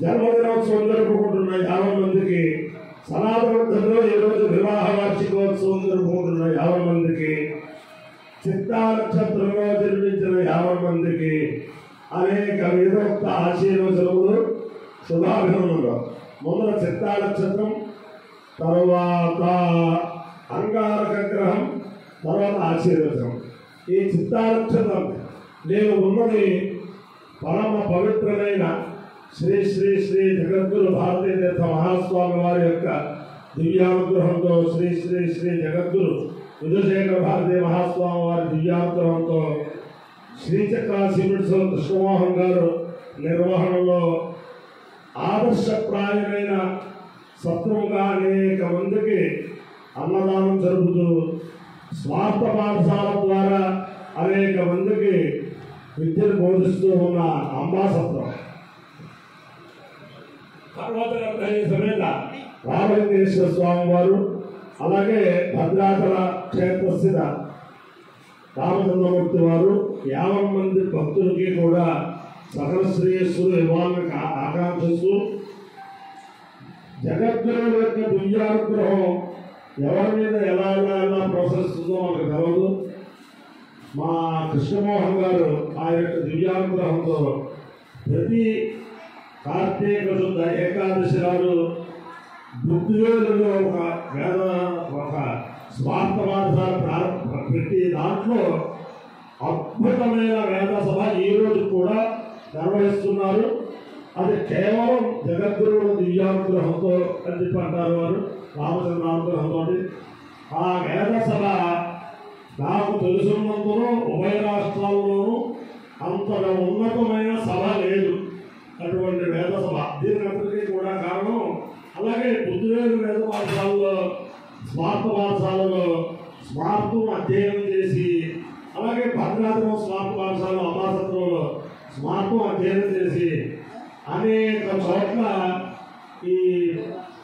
జన్మదినోత్సవం జరుపుకుంటున్న 50 మందికి, సనాతన పద్ధతిలో ఈరోజు వివాహ వార్షికోత్సవం జరుపుకుంటున్న 50 మందికి, చిత్తా నక్షత్రంలో జన్మించిన 50 మందికి అనేక వేదోక్త ఆశీర్వచనములు శుభాభినందనలు. మొదల చిత్తా నక్షత్రం, తర్వాత అంగారక గ్రహం, తర్వాత ఆశీర్వచనం. ఈ చిత్తా నక్షత్రం నేను ఉన్నది పరమ పవిత్రమైన శ్రీ శ్రీ శ్రీ జగద్గురు భారతీయ తీర్థ మహాస్వామి వారి యొక్క దివ్యానుగ్రహంతో, శ్రీ శ్రీ శ్రీ జగద్గురు విధుశేఖర భారతీయ మహాస్వామి వారి దివ్యానుగ్రహంతో శ్రీచక్ర సిమెంట్స్ కృష్ణమోహన్ గారు నిర్వహణలో ఆదర్శప్రాయమైన సత్వముగా అనేక మందికి అన్నదానం జరుపుతూ స్వార్థ పాఠశాల ద్వారా అనేక మందికి విద్యను బోధిస్తూ ఉన్న అంబాసత్రం సమేత రామలింగేశ్వర స్వామి వారు, అలాగే భద్రాచల క్షేత్రస్థిత రామచంద్రమూర్తి వారు 50 మంది భక్తులకి కూడా సకల శ్రేయస్సులు ఇవ్వాలని ఆకాంక్షిస్తూ జగద్గురు యొక్క దివ్యానుగ్రహం ఎవరి మీద ఎలా ప్రసరిస్తుందో మనకు తెలవదు. మా కృష్ణమోహన్ గారు ఆ యొక్క దివ్యానుగ్రహంతో ప్రతి కార్తీక శుద్ధ ఏకాదశి నాడు బుద్ధివేలులో ఒక స్వార్థ పాఠశాల పెట్టి దాంట్లో అద్భుతమైన వేద సభ ఈరోజు కూడా నిర్వహిస్తున్నారు. అది కేవలం జగద్గురువుల దివ్యానుగ్రహంతో అని చెప్పి అంటారు వారు, రామచంద్ర అనుగ్రహంతో. ఆ వేద సభ నాకు తెలుసున్నంతలో ఉభయ రాష్ట్రాల్లోనూ అంతగా ఉన్నతమైన సభ లేదు. అటువంటి వేద సభ దీనికి కూడా కారణం. అలాగే బుద్ధివేలు వేద పాఠశాలలో, స్మార్త పాఠశాలలో స్మార్తం అధ్యయనం చేసి, అలాగే భద్రాచలం స్మార్త పాఠశాలలో అమాసత్రంలో స్మార్తం అధ్యయనం చేసి అనేక చోట్ల ఈ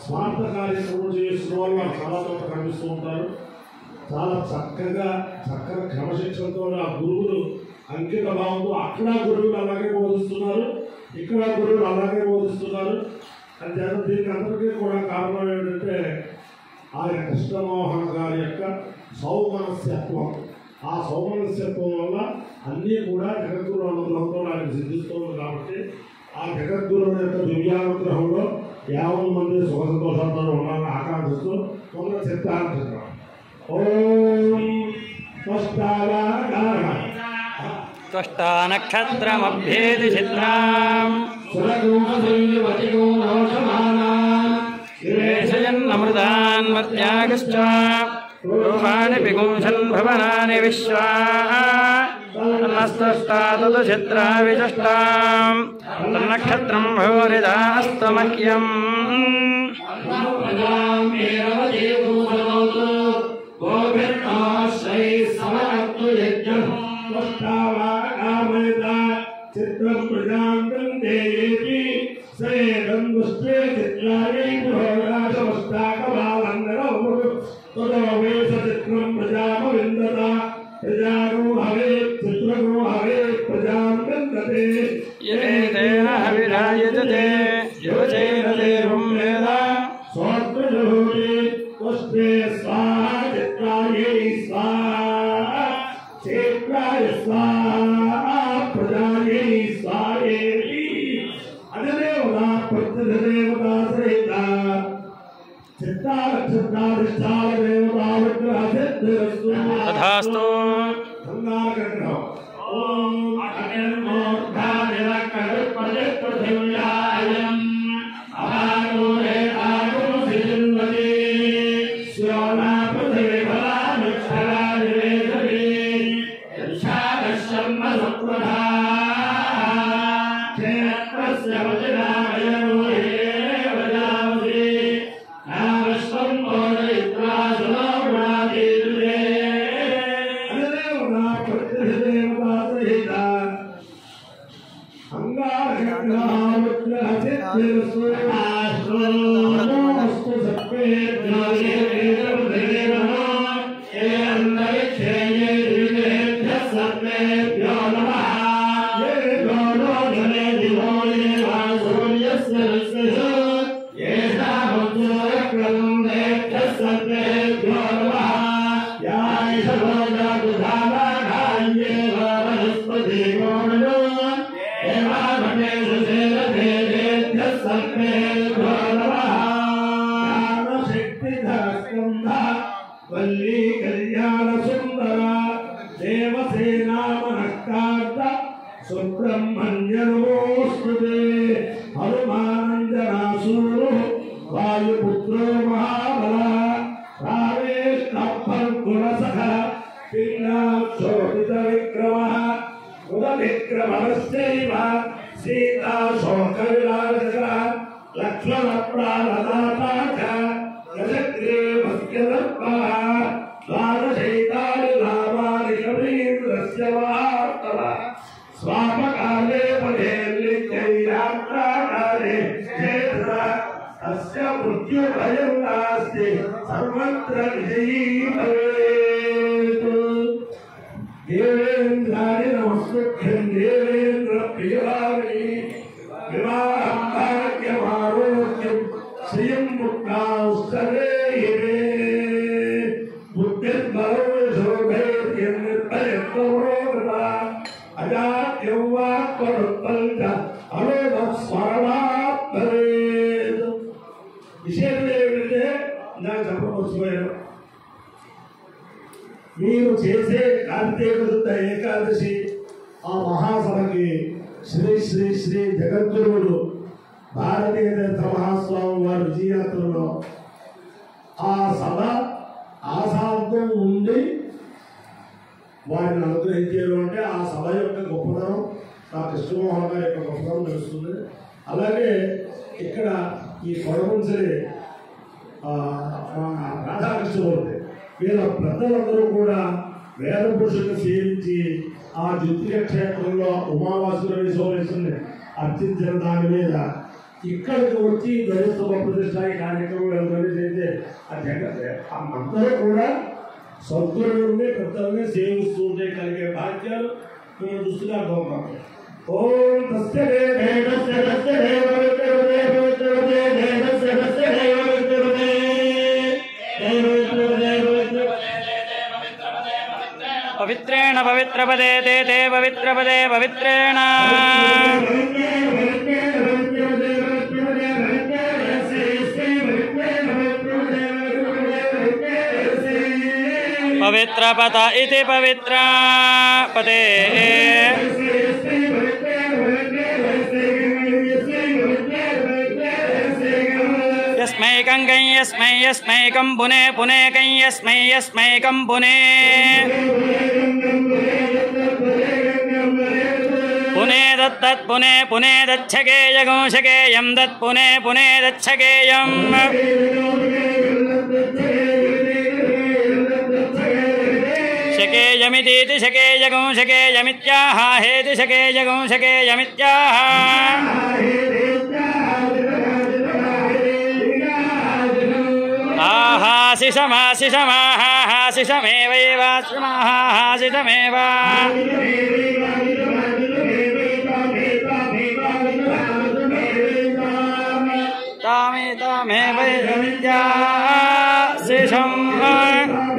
స్మార్త కార్యక్రమం చేస్తున్న వాళ్ళు చాలా చోట్ల కనిపిస్తూ ఉంటారు. చాలా చక్కని క్రమశిక్షణతో ఆ గురువులు అంకిత భావంతో అక్కడ గురువులు అలాగే బోధిస్తున్నారు, ఇక్కడ గురువులు అలాగే బోధిస్తున్నారు. అని చేత దీనికి అందరికీ కూడా కారణం ఏంటంటే ఆయన కృష్ణమోహన్ గారి యొక్క సౌమనస్యత్వం. ఆ సౌమనస్యత్వం వల్ల అన్నీ కూడా జగద్గురు అనుగ్రహంతో ఆయన సిద్ధిస్తుంది. కాబట్టి ఆ జగద్గురు యొక్క దివ్యానుగ్రహంలో 50 మంది సుఖ సంతోషాలతో ఉండాలని ఆకాంక్షిస్తూ కొందరు చిత్తానుకుంటున్నాం. ఓం త్వష్టా నక్షత్రమభ్యేది చిత్రాం సురగోషయన్నమృతాన్ మత్యాగశ్చ రూపాణి పిగుంసన్ భవనాని విశ్వా తన్నస్తష్టాతు చిత్రా విచష్టాం తన్నక్షత్రం భూరిదాస్తు మహ్యం చిత్రం ప్రజాంతం దేవి శ్రేయం దుష్టే చిత్రాయై చిత్రం ప్రజామవిందత ప్రజాగో హవే చిత్రగో హవే ప్రజాం విందతే ఏతేన హవిరాయతే యోచేన దేవం వేద స్వాత్మజోతి పుష్పే స్వాహ చిత్రాయై స్వాహ క్షేత్రాయ స్వాహ ప్రజాయై స్వాహేతి అధిదేవతా ప్రతిదేవతా సహిత చిత్తాక్షత్రాధిష్టాన దేవతా విగ్రహ సిద్ధిరస్తు తథాస్తు. ఓం वल्ली कल्याण सुंदर देवसेना मनक्कार्त सुब्रह्मण्य नमोस्तुते हनुमानंजनासूरो वायुपुत्रो महाबला रावेष्टफल्गुणसख पिङ्गाक्षोभित विक्रमः उदविक्रमश्चैव सीता शोकविलासः लक्ष्मणप्राणदाता च गजग्रीवस्यदर्पः द्वादशैतानि नामानि कवीन्द्रस्य वार्तवः स्वापकाले पठेल्लित्यैरात्राकाले चेतः तस्य मृत्युभयं नास्ति सर्वत्र विजयी भवेत् देवेन्द्राणि नमस्तुभ्यं देवेन्द्र प्रियवाणी विवाहं भाग्यमारोग्यं श्रियं मुक्तांस्तदेहिवे बुद्धिर्बलो शोभेत्यन्निर्भयत्वरोगता अजात्यं वाक्परुत्पल्च अलोकस्मरणात् भवेत् విశేషం ఏమిటంటే నాకు చెప్పవలసిపోయాను మీరు చేసే కార్తీక శుద్ధ ఏకాదశి ఆ మహాసభకి శ్రీ శ్రీ శ్రీ జగద్గురువుడు భారతీయ తీర్థ మహాస్వామి వారి విజయయాత్రలో ఆ సభ ఆశాంతం ఉండి వారిని అనుగ్రహించారు అంటే ఆ సభ యొక్క గొప్పతనం ఆ కృష్ణమోహన్ గారి యొక్క గొప్పతనం తెలుస్తుంది. అలాగే ఇక్కడ ఈ కొడమంచిలి రాధాకృష్ణమూర్తి వీళ్ళ పెద్దలందరూ కూడా వేద పురుషులను సేవించి ఆ జ్యోతిక క్షేత్రంలో ఉమావాసుని సోమేశ్వరుని అర్చించిన దాని మీద ఇక్కడికి వచ్చి ధ్వజస్తూప ప్రతిష్ట ఈ కార్యక్రమం చేస్తే అందరూ కూడా సద్గురువుని పెద్దల్ని సేవిస్తూ ఉంటే కలిగే భాగ్యాలు మేము దృష్టిగా గోపాలి. ఓం తస్య पवित्रेण पवित्रपदे ते ते पवित्रपदे पवित्रेण पवित्रपद इति पवित्रपदे यस्मैकं यस्मै यस्मैकं पुने पुने कं यस्मै यस्मैकं पुने पुने दत्तत् पुने पुने दच्छकेयगं शकेयं दत् पुने पुने दच्छकेयं शकेयमितीति शकेयगं शकेयमित्याह हेति शकेयगं शकेयमित्याह आहासिषमासिषमाहासिषमेवैवासिषमाहासिषमेव तामेवैषमित्यासिषम्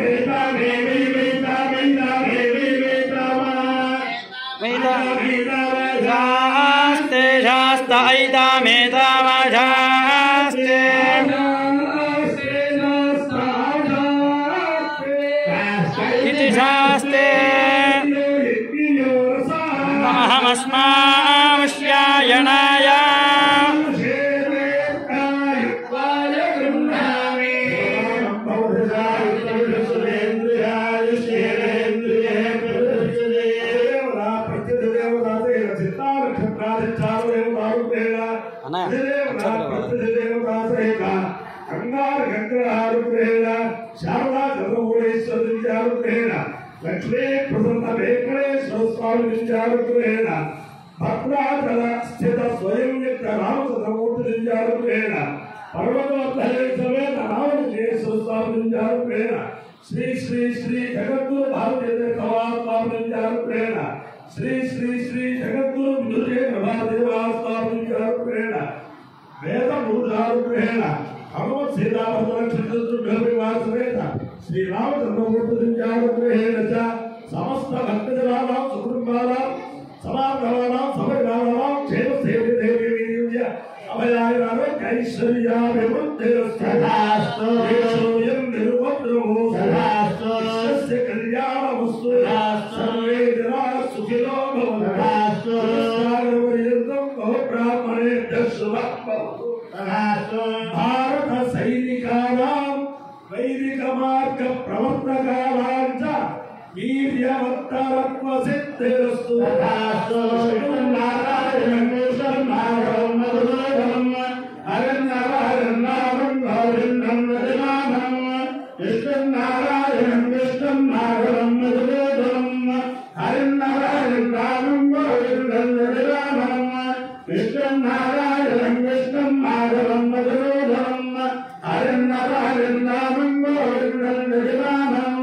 शास्ते शास्त ऐतामेतामाशास्ते इति शास्ते अहमस्माश्यायणाय शारदा चंद्रमौळेश्वरीचारुग्रहेण लक्ष्मी प्रसन्न वेंकटेश्वर स्वामीचारुग्रहेण भद्राचल स्थित स्वयं युक्त रामचंद्रमूर्तिचारुग्रहेण पर्वतवर्धने समेत रामचंद्रेश्वर स्वामीचारुग्रहेण श्री श्री श्री जगद्गुरु भारतीय स्वामीचारुग्रहेण श्री श्री श्री जगद्गुरु विदुरे स्वामीचारुग्रहेण वेद मूर्धारुग्रहेण भगवत सीताभद्रक्षितुर्भ्यवासमेत श्री रामचंद्रमूर्तिचारुग्रहेण च समस्त भक्तजनानां सुकुटुम्बानां समागमानां समग्राणां क्षेमसेविदेवीर्य अभयाय ऐश्वर्याभिवृद्धिरस्तु निरुपद्रवो వైదిక మార్గ ప్రవర్తకాలాంచ వీర్యవత్తరత్వ సిద్ధిరస్తు. నారాయణం నారాయణం మధురం హరినారాయణం హరిణం నామం విష్ణు నారాయణం విష్ణు నారాయణం మధురం హరినారాయణం నామం హరిణం నామం విష్ణు నారాయణం విష్ణు నారాయణం మధురం హరినారాయణం నామం హరిణం నామం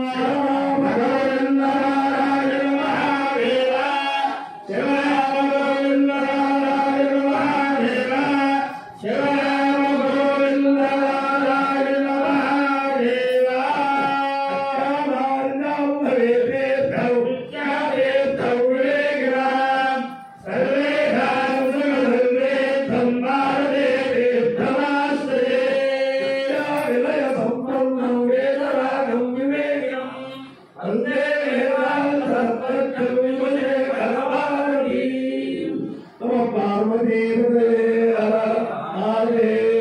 పార్వతీ హరే